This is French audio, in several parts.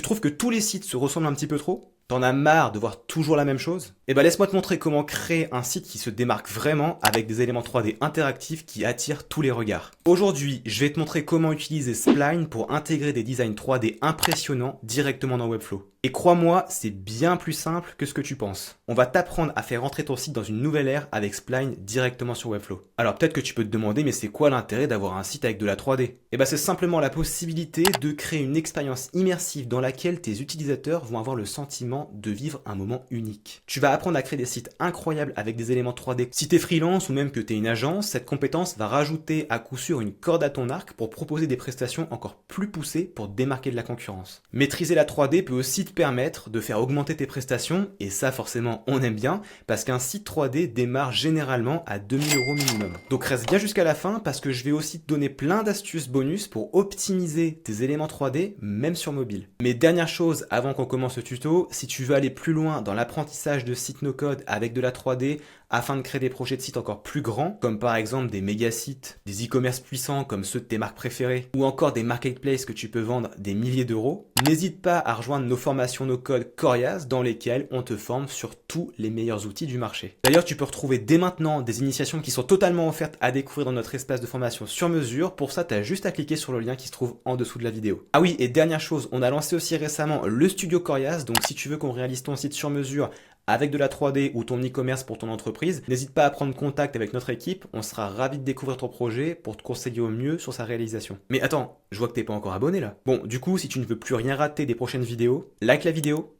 Tu trouves que tous les sites se ressemblent un petit peu trop? T'en as marre de voir toujours la même chose? Eh ben laisse-moi te montrer comment créer un site qui se démarque vraiment avec des éléments 3D interactifs qui attirent tous les regards. Aujourd'hui, je vais te montrer comment utiliser Spline pour intégrer des designs 3D impressionnants directement dans Webflow. Et crois-moi, c'est bien plus simple que ce que tu penses. On va t'apprendre à faire rentrer ton site dans une nouvelle ère avec Spline directement sur Webflow. Alors peut-être que tu peux te demander, mais c'est quoi l'intérêt d'avoir un site avec de la 3D? Eh ben c'est simplement la possibilité de créer une expérience immersive dans laquelle tes utilisateurs vont avoir le sentiment de vivre un moment unique. Tu vas apprendre à créer des sites incroyables avec des éléments 3D. Si t'es freelance ou même que t'es une agence, cette compétence va rajouter à coup sûr une corde à ton arc pour proposer des prestations encore plus poussées pour te démarquer de la concurrence. Maîtriser la 3D peut aussi te permettre de faire augmenter tes prestations, et ça forcément on aime bien, parce qu'un site 3D démarre généralement à 2000 € minimum. Donc reste bien jusqu'à la fin parce que je vais aussi te donner plein d'astuces bonus pour optimiser tes éléments 3D même sur mobile. Mais dernière chose avant qu'on commence ce tuto, si tu veux aller plus loin dans l'apprentissage de sites no-code avec de la 3D afin de créer des projets de sites encore plus grands, comme par exemple des méga sites, des e-commerce puissants comme ceux de tes marques préférées, ou encore des marketplaces que tu peux vendre des milliers d'euros, n'hésite pas à rejoindre nos formations no-code Corias dans lesquelles on te forme sur tous les meilleurs outils du marché. D'ailleurs, tu peux retrouver dès maintenant des initiations qui sont totalement offertes à découvrir dans notre espace de formation sur mesure. Pour ça, tu as juste à cliquer sur le lien qui se trouve en dessous de la vidéo. Ah oui, et dernière chose, on a lancé aussi récemment le studio Corias, donc si tu veux qu'on réalise ton site sur mesure avec de la 3D ou ton e-commerce pour ton entreprise, n'hésite pas à prendre contact avec notre équipe, on sera ravis de découvrir ton projet pour te conseiller au mieux sur sa réalisation. Mais attends, je vois que t'es pas encore abonné là. Bon, du coup, si tu ne veux plus rien rater des prochaines vidéos, like la vidéo,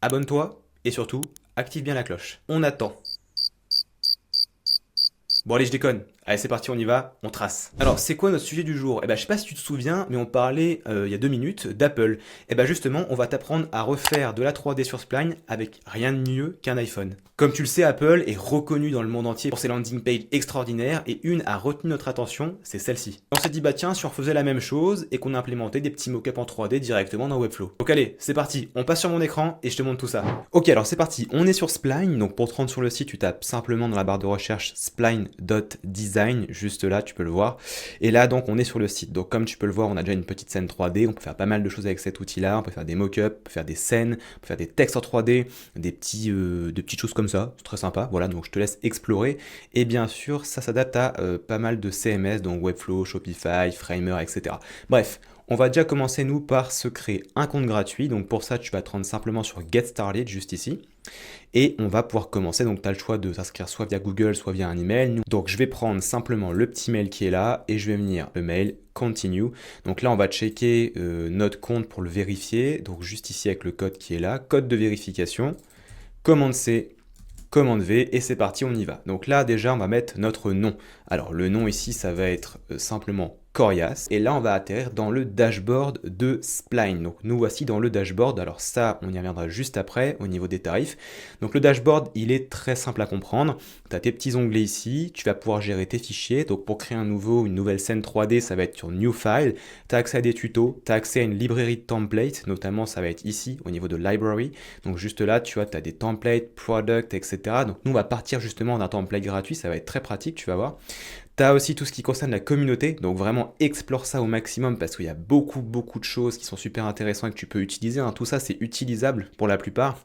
abonne-toi et surtout, active bien la cloche. On attend. Bon allez, je déconne. Allez, c'est parti, on y va, on trace. Alors, c'est quoi notre sujet du jour? Eh ben, je sais pas si tu te souviens, mais on parlait il y a 2 minutes d'Apple. Eh ben, justement, on va t'apprendre à refaire de la 3D sur Spline avec rien de mieux qu'un iPhone. Comme tu le sais, Apple est reconnu dans le monde entier pour ses landing pages extraordinaires et une a retenu notre attention, c'est celle-ci. On s'est dit, bah tiens, si on faisait la même chose et qu'on implémentait des petits mock-ups en 3D directement dans Webflow. Donc allez, c'est parti, on passe sur mon écran et je te montre tout ça. Ok, alors c'est parti, on est sur Spline. Donc pour te rendre sur le site, tu tapes simplement dans la barre de recherche spline.design. Juste là, tu peux le voir. Et là, donc, on est sur le site. Donc, comme tu peux le voir, on a déjà une petite scène 3D. On peut faire pas mal de choses avec cet outil-là. On peut faire des mock-ups, on peut faire des scènes, on peut faire des textes en 3D, des petites choses comme ça. C'est très sympa. Voilà, donc je te laisse explorer. Et bien sûr, ça s'adapte à pas mal de CMS, donc Webflow, Shopify, Framer, etc. Bref. On va déjà commencer, nous, par se créer un compte gratuit. Donc, pour ça, tu vas te rendre simplement sur Get Started, juste ici. Et on va pouvoir commencer. Donc, tu as le choix de t'inscrire soit via Google, soit via un email. Donc, je vais prendre simplement le petit mail qui est là et je vais venir le mail Continue. Donc là, on va checker notre compte pour le vérifier. Donc, juste ici avec le code qui est là. Code de vérification. Commande C. Commande V et c'est parti, on y va. Donc là, déjà, on va mettre notre nom. Alors, le nom ici, ça va être simplement Corias. Et là, on va atterrir dans le dashboard de Spline. Donc, nous voici dans le dashboard. Alors ça, on y reviendra juste après au niveau des tarifs. Donc, le dashboard, il est très simple à comprendre. Tu as tes petits onglets ici. Tu vas pouvoir gérer tes fichiers. Donc, pour créer une nouvelle scène 3D, ça va être sur New File. Tu as accès à des tutos. Tu as accès à une librairie de templates. Notamment, ça va être ici au niveau de Library. Donc, juste là, tu vois, tu as des templates, product, etc. Donc, nous, on va partir justement d'un template gratuit. Ça va être très pratique, tu vas voir. Tu as aussi tout ce qui concerne la communauté, donc vraiment explore ça au maximum parce qu'il y a beaucoup de choses qui sont super intéressantes et que tu peux utiliser. Tout ça, c'est utilisable pour la plupart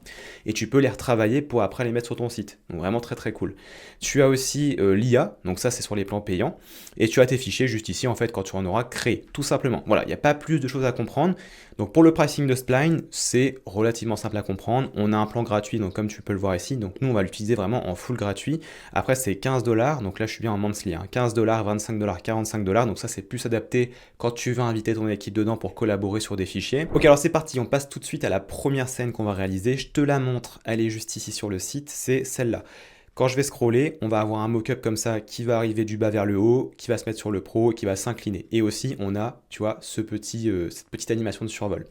et tu peux les retravailler pour après les mettre sur ton site. Donc vraiment très cool. Tu as aussi l'IA, donc ça c'est sur les plans payants et tu as tes fichiers juste ici en fait quand tu en auras créé, tout simplement. Voilà, il n'y a pas plus de choses à comprendre. Donc pour le pricing de Spline, c'est relativement simple à comprendre. On a un plan gratuit, donc comme tu peux le voir ici, donc nous on va l'utiliser vraiment en full gratuit. Après c'est 15$, donc là je suis bien en monthly, 15$, 25$, 45$, donc ça c'est plus adapté quand tu veux inviter ton équipe dedans pour collaborer sur des fichiers. Ok, alors c'est parti, on passe tout de suite à la première scène qu'on va réaliser. Je te la montre, elle est juste ici sur le site, c'est celle-là. Quand je vais scroller, on va avoir un mock-up comme ça qui va arriver du bas vers le haut, qui va se mettre sur le pro et qui va s'incliner. Et aussi, on a, tu vois, cette petite animation de survol.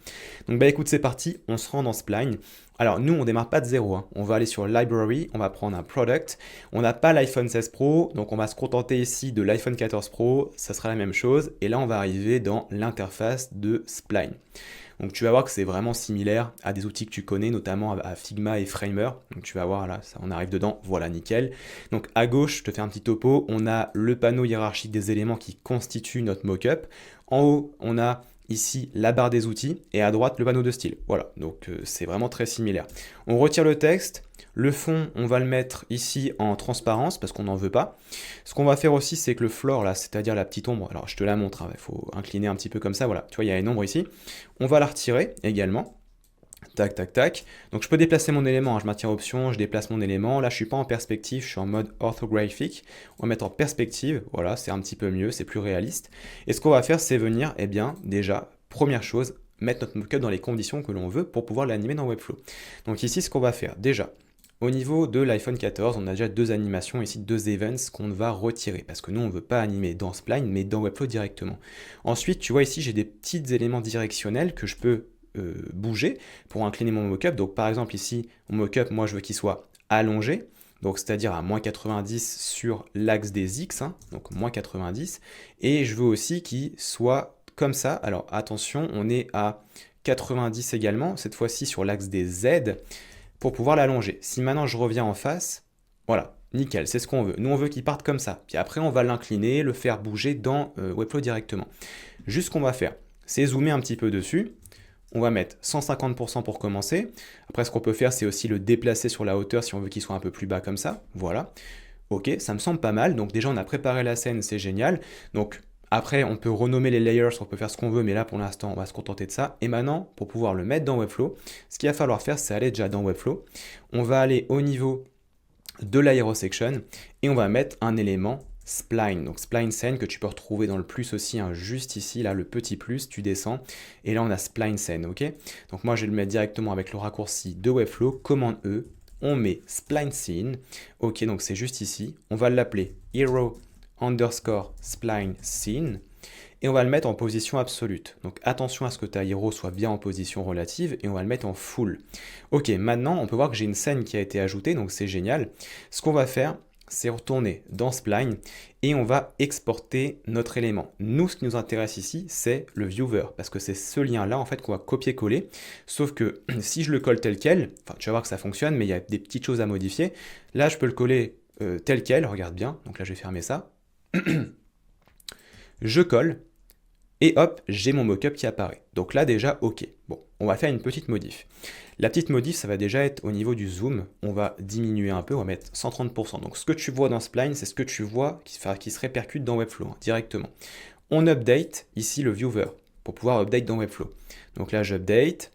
Donc bah écoute, c'est parti, on se rend dans Spline. Alors nous, on démarre pas de zéro, On va aller sur Library, on va prendre un Product. On n'a pas l'iPhone 16 Pro, donc on va se contenter ici de l'iPhone 14 Pro, ça sera la même chose. Et là, on va arriver dans l'interface de Spline. Donc tu vas voir que c'est vraiment similaire à des outils que tu connais, notamment à Figma et Framer. Donc tu vas voir là, ça, on arrive dedans, voilà, nickel. Donc à gauche, je te fais un petit topo, on a le panneau hiérarchique des éléments qui constituent notre mockup. En haut, on a ici la barre des outils, et à droite le panneau de style. Voilà, donc c'est vraiment très similaire. On retire le texte, le fond, on va le mettre ici en transparence, parce qu'on n'en veut pas. Ce qu'on va faire aussi, c'est que le floor, là, c'est-à-dire la petite ombre, alors je te la montre, il faut incliner un petit peu comme ça, voilà, tu vois, il y a une ombre ici. On va la retirer également. Tac, tac, tac. Donc je peux déplacer mon élément, hein. Je maintiens option, je déplace mon élément. Là, je suis pas en perspective, je suis en mode orthographique. On va mettre en perspective, voilà, c'est un petit peu mieux, c'est plus réaliste. Et ce qu'on va faire, c'est venir, eh bien, déjà, première chose, mettre notre mockup dans les conditions que l'on veut pour pouvoir l'animer dans Webflow. Donc ici, ce qu'on va faire, déjà, au niveau de l'iPhone 14, on a déjà deux animations, ici deux events qu'on va retirer, parce que nous, on ne veut pas animer dans Spline, mais dans Webflow directement. Ensuite, tu vois ici, j'ai des petits éléments directionnels que je peux bouger pour incliner mon mockup. Donc par exemple ici, mon mockup, moi je veux qu'il soit allongé, donc c'est-à-dire à moins 90 sur l'axe des X, hein, donc moins 90, et je veux aussi qu'il soit comme ça. Alors attention, on est à 90 également, cette fois-ci sur l'axe des Z, pour pouvoir l'allonger. Si maintenant je reviens en face, voilà, nickel, c'est ce qu'on veut. Nous on veut qu'il parte comme ça, puis après on va l'incliner, le faire bouger dans Webflow directement. Juste ce qu'on va faire, c'est zoomer un petit peu dessus. On va mettre 150% pour commencer. Après, ce qu'on peut faire, c'est aussi le déplacer sur la hauteur si on veut qu'il soit un peu plus bas comme ça. Voilà. Ok, ça me semble pas mal. Donc déjà, on a préparé la scène, c'est génial. Donc après, on peut renommer les layers, on peut faire ce qu'on veut, mais là, pour l'instant, on va se contenter de ça. Et maintenant, pour pouvoir le mettre dans Webflow, ce qu'il va falloir faire, c'est aller déjà dans Webflow. On va aller au niveau de l'aérosection et on va mettre un élément spline, donc spline scene que tu peux retrouver dans le plus aussi, hein, juste ici, là le petit plus, tu descends, et là on a spline scene, ok. Donc moi je vais le mettre directement avec le raccourci de Webflow, commande E, on met spline scene, ok, donc c'est juste ici, on va l'appeler hero underscore spline scene, et on va le mettre en position absolue. Donc attention à ce que ta hero soit bien en position relative, et on va le mettre en full. Ok, maintenant on peut voir que j'ai une scène qui a été ajoutée, donc c'est génial. Ce qu'on va faire, c'est retourner dans Spline et on va exporter notre élément. Nous, ce qui nous intéresse ici, c'est le viewer, parce que c'est ce lien-là en fait qu'on va copier-coller. Sauf que si je le colle tel quel, enfin tu vas voir que ça fonctionne, mais il y a des petites choses à modifier. Là, je peux le coller tel quel, regarde bien. Donc là, je vais fermer ça. Je colle. Et hop, j'ai mon mockup qui apparaît. Donc là déjà, ok. Bon, on va faire une petite modif. La petite modif, ça va déjà être au niveau du zoom. On va diminuer un peu, on va mettre 130%. Donc ce que tu vois dans Spline, c'est ce que tu vois qui se répercute dans Webflow, hein, directement. On update ici le viewer pour pouvoir update dans Webflow. Donc là, j'update,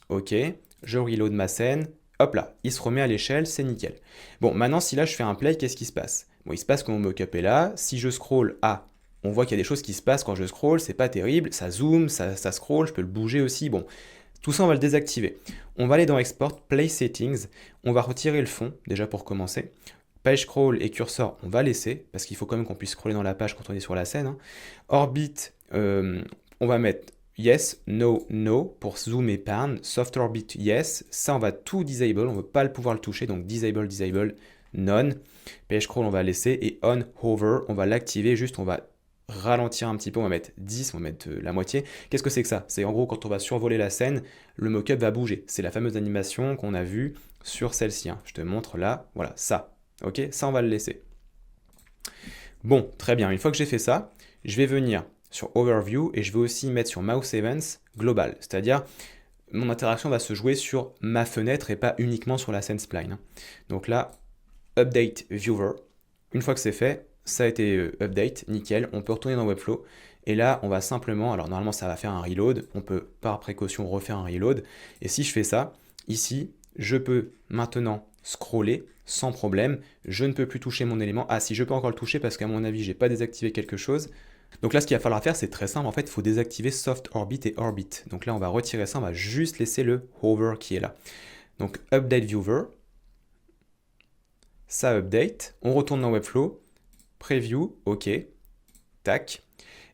ok. Je reload ma scène. Hop là, il se remet à l'échelle, c'est nickel. Bon, maintenant, si là je fais un play, qu'est-ce qui se passe? Bon, il se passe que mon mockup est là. Si je scroll à... On voit qu'il y a des choses qui se passent quand je scroll, c'est pas terrible, ça zoome, ça scroll, je peux le bouger aussi, bon. Tout ça, on va le désactiver. On va aller dans Export, Play Settings, on va retirer le fond, déjà pour commencer. Page Scroll et Cursor, on va laisser, parce qu'il faut quand même qu'on puisse scroller dans la page quand on est sur la scène, hein. Orbit, on va mettre Yes, No, No, pour zoom et pan. Soft Orbit, Yes, ça on va tout disable, on ne veut pas pouvoir le toucher, donc Disable, Disable, None. Page Scroll, on va laisser, et On Hover, on va l'activer, juste on va ralentir un petit peu, on va mettre 10, on va mettre la moitié. Qu'est-ce que c'est que ça? C'est en gros quand on va survoler la scène, le mockup va bouger. C'est la fameuse animation qu'on a vue sur celle-ci, hein. Je te montre là, voilà, ça. Ok, ça on va le laisser. Bon, très bien, une fois que j'ai fait ça, je vais venir sur Overview et je vais aussi mettre sur Mouse Events Global, c'est-à-dire mon interaction va se jouer sur ma fenêtre et pas uniquement sur la scène Spline, hein. Donc là, Update Viewer, une fois que c'est fait, ça a été update, nickel, on peut retourner dans Webflow, et là on va simplement, alors normalement ça va faire un reload, on peut par précaution refaire un reload, et si je fais ça, ici, je peux maintenant scroller sans problème, je ne peux plus toucher mon élément, ah si je peux encore le toucher parce qu'à mon avis j'ai pas désactivé quelque chose, donc là ce qu'il va falloir faire c'est très simple, en fait il faut désactiver Soft Orbit et Orbit, donc là on va retirer ça, on va juste laisser le Hover qui est là, donc Update Viewer, ça update, on retourne dans Webflow, Preview, ok, tac.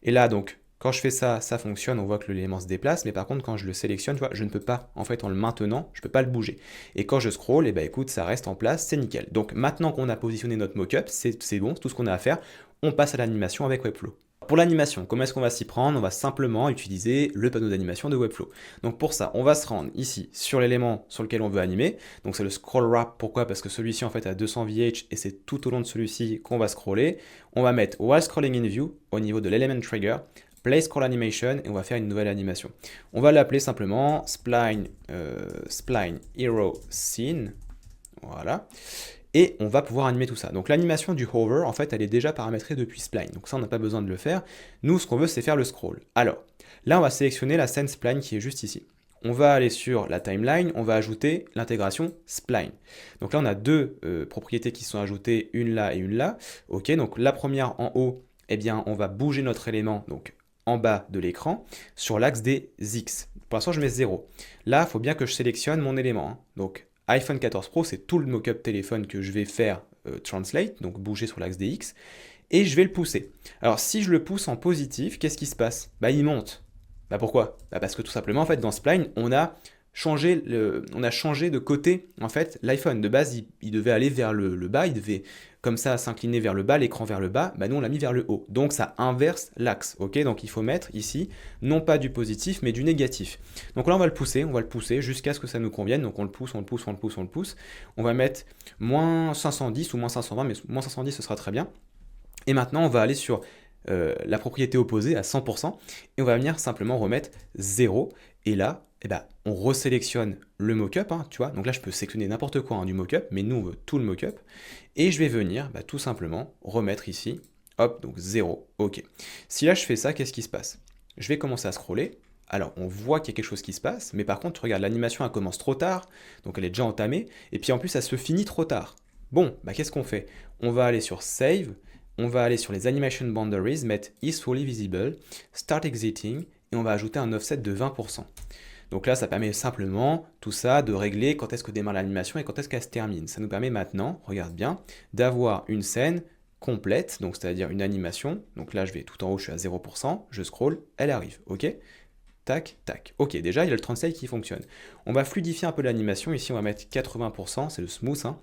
Et là, donc, quand je fais ça, ça fonctionne, on voit que l'élément se déplace, mais par contre, quand je le sélectionne, tu vois, je ne peux pas, en fait, en le maintenant, je ne peux pas le bouger. Et quand je scroll, eh ben, écoute, ça reste en place, c'est nickel. Donc, maintenant qu'on a positionné notre mockup, c'est bon, c'est tout ce qu'on a à faire, on passe à l'animation avec Webflow. Pour l'animation, comment est-ce qu'on va s'y prendre? On va simplement utiliser le panneau d'animation de Webflow. Donc pour ça, on va se rendre ici sur l'élément sur lequel on veut animer. Donc c'est le scroll wrap. Pourquoi? Parce que celui-ci en fait a 200 VH et c'est tout au long de celui-ci qu'on va scroller. On va mettre while scrolling in view au niveau de l'element trigger, Play Scroll Animation, et on va faire une nouvelle animation. On va l'appeler simplement Spline Hero Scene. Voilà. Et on va pouvoir animer tout ça. Donc l'animation du hover, en fait, elle est déjà paramétrée depuis Spline. Donc ça, on n'a pas besoin de le faire. Nous, ce qu'on veut, c'est faire le scroll. Alors, là, on va sélectionner la scène Spline qui est juste ici. On va aller sur la timeline, on va ajouter l'intégration Spline. Donc là, on a deux propriétés qui sont ajoutées, une là et une là. Ok, donc la première en haut, eh bien, on va bouger notre élément, donc en bas de l'écran, sur l'axe des X. Pour l'instant, je mets 0. Là, il faut bien que je sélectionne mon élément. Hein. Donc, iPhone 14 Pro, c'est tout le mock-up téléphone que je vais faire translate, donc bouger sur l'axe des X, et je vais le pousser. Alors, si je le pousse en positif, qu'est-ce qui se passe? Bah, il monte. Bah, pourquoi? Bah, parce que tout simplement, en fait, dans Spline, on a changé de côté, en fait, l'iPhone. De base, il devait aller vers le bas, il devait comme ça s'incliner vers le bas, l'écran vers le bas, bah nous on l'a mis vers le haut. Donc ça inverse l'axe, ok? Donc il faut mettre ici, non pas du positif, mais du négatif. Donc là on va le pousser jusqu'à ce que ça nous convienne. Donc on le pousse, on le pousse, on le pousse, on le pousse. On va mettre moins 510 ou moins 520, mais moins 510 ce sera très bien. Et maintenant on va aller sur la propriété opposée à 100%, et on va venir simplement remettre 0, et là, eh ben, on resélectionne le mockup, hein, tu vois, donc là je peux sélectionner n'importe quoi hein, du mockup, mais nous on veut tout le mockup, et je vais venir tout simplement remettre ici, hop, donc 0, ok. Si là je fais ça, qu'est-ce qui se passe? Je vais commencer à scroller, alors on voit qu'il y a quelque chose qui se passe, mais par contre, regarde, l'animation elle commence trop tard, donc elle est déjà entamée, et puis en plus elle se finit trop tard. Bon, qu'est-ce qu'on fait? On va aller sur Save, on va aller sur les Animation Boundaries, mettre Is Fully Visible, Start Exiting, et on va ajouter un offset de 20%. Donc là, ça permet simplement, tout ça, de régler quand est-ce que démarre l'animation et quand est-ce qu'elle se termine. Ça nous permet maintenant, regarde bien, d'avoir une scène complète, donc c'est-à-dire une animation. Donc là, je vais tout en haut, je suis à 0%, je scroll, elle arrive, ok? Tac, tac. Ok, déjà, il y a le translate qui fonctionne. On va fluidifier un peu l'animation. Ici, on va mettre 80%, c'est le smooth. Hein.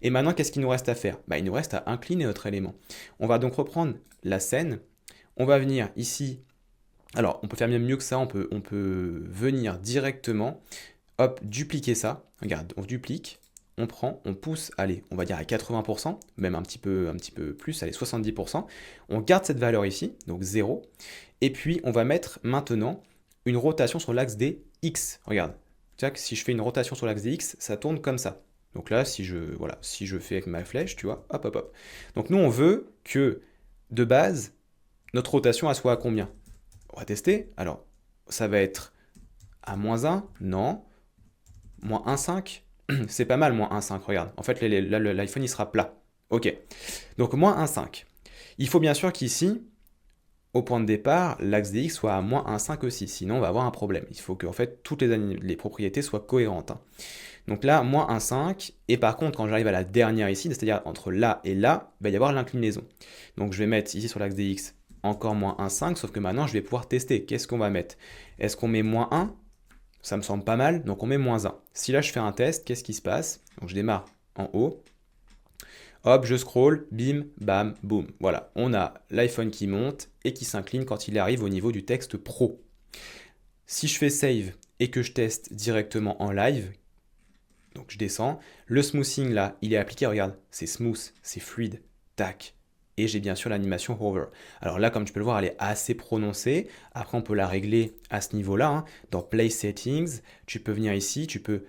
Et maintenant, qu'est-ce qu'il nous reste à faire? Il nous reste à incliner notre élément. On va donc reprendre la scène. On va venir ici. Alors, on peut faire même mieux que ça. On peut venir directement, hop, dupliquer ça. Regarde, on duplique. On prend, on pousse, allez, on va dire à 80%, même un petit peu plus, allez, 70%. On garde cette valeur ici, donc 0. Et puis, on va mettre maintenant une rotation sur l'axe des X. Regarde, si je fais une rotation sur l'axe des X, ça tourne comme ça. Donc là, si je fais avec ma flèche, tu vois, hop, hop, hop. Donc nous, on veut que, de base, notre rotation, elle soit à combien? On va tester. Alors, ça va être à moins 1, non. Moins 1,5, c'est pas mal, moins 1,5, regarde. En fait, là, l'iPhone, il sera plat. Ok. Donc, moins 1,5. Il faut bien sûr qu'ici, au point de départ, l'axe des X soit à moins 1,5 aussi, sinon on va avoir un problème. Il faut que en fait, toutes les propriétés soient cohérentes. Hein. Donc là, moins 1,5, et par contre, quand j'arrive à la dernière ici, c'est-à-dire entre là et là, il va y avoir l'inclinaison. Donc je vais mettre ici sur l'axe des X encore moins 1,5, sauf que maintenant, je vais pouvoir tester. Qu'est-ce qu'on va mettre? Est-ce qu'on met moins 1? Ça me semble pas mal, donc on met moins 1. Si là, je fais un test, qu'est-ce qui se passe? Donc je démarre en haut. Hop, je scroll, bim, bam, boum. Voilà, on a l'iPhone qui monte et qui s'incline quand il arrive au niveau du texte pro. Si je fais save et que je teste directement en live, donc je descends, le smoothing là, il est appliqué, regarde, c'est smooth, c'est fluide, tac. Et j'ai bien sûr l'animation hover. Alors là, comme tu peux le voir, elle est assez prononcée. Après, on peut la régler à ce niveau-là. Hein. Dans Play Settings, tu peux venir ici, tu peux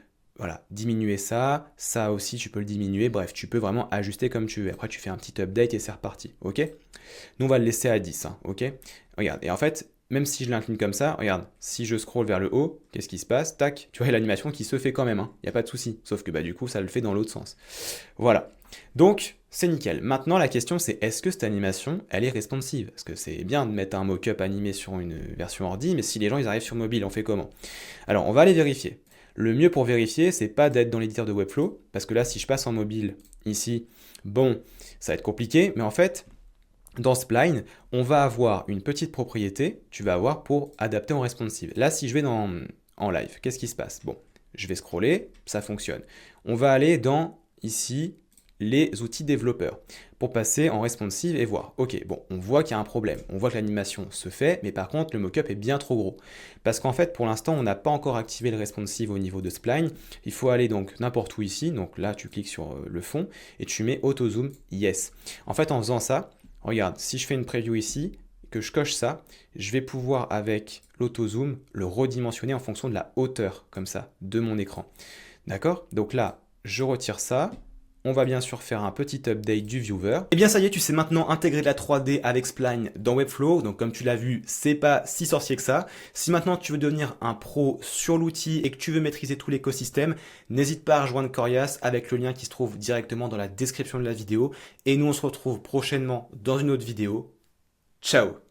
diminuer ça aussi tu peux le diminuer, bref, tu peux vraiment ajuster comme tu veux. Après, tu fais un petit update et c'est reparti, ok? Nous, on va le laisser à 10, hein, ok? Regarde, et en fait, même si je l'incline comme ça, regarde, si je scroll vers le haut, qu'est-ce qui se passe? Tac, tu vois l'animation qui se fait quand même, il n'y a pas de souci. Sauf que du coup, ça le fait dans l'autre sens. Voilà. Donc, c'est nickel. Maintenant, la question, c'est est-ce que cette animation, elle est responsive? Parce que c'est bien de mettre un mock-up animé sur une version ordi, mais si les gens, ils arrivent sur mobile, on fait comment? Alors, on va aller vérifier. Le mieux pour vérifier, c'est pas d'être dans l'éditeur de Webflow, parce que là, si je passe en mobile, ici, bon, ça va être compliqué, mais en fait, dans Spline, on va avoir une petite propriété, tu vas avoir pour adapter en responsive. Là, si je vais en live, qu'est-ce qui se passe? Bon, je vais scroller, ça fonctionne. On va aller dans, ici, les outils développeurs pour passer en responsive et voir. Ok, bon, on voit qu'il y a un problème. On voit que l'animation se fait, mais par contre, le mockup est bien trop gros. Parce qu'en fait, pour l'instant, on n'a pas encore activé le responsive au niveau de Spline. Il faut aller donc n'importe où ici. Donc là, tu cliques sur le fond et tu mets Auto Zoom Yes. En fait, en faisant ça, regarde, si je fais une preview ici, que je coche ça, je vais pouvoir avec l'auto-zoom le redimensionner en fonction de la hauteur, comme ça, de mon écran. D'accord? Donc là, je retire ça. On va bien sûr faire un petit update du viewer. Et bien ça y est, tu sais maintenant intégrer de la 3D avec Spline dans Webflow. Donc comme tu l'as vu, c'est pas si sorcier que ça. Si maintenant tu veux devenir un pro sur l'outil et que tu veux maîtriser tout l'écosystème, n'hésite pas à rejoindre Corias avec le lien qui se trouve directement dans la description de la vidéo. Et nous on se retrouve prochainement dans une autre vidéo. Ciao!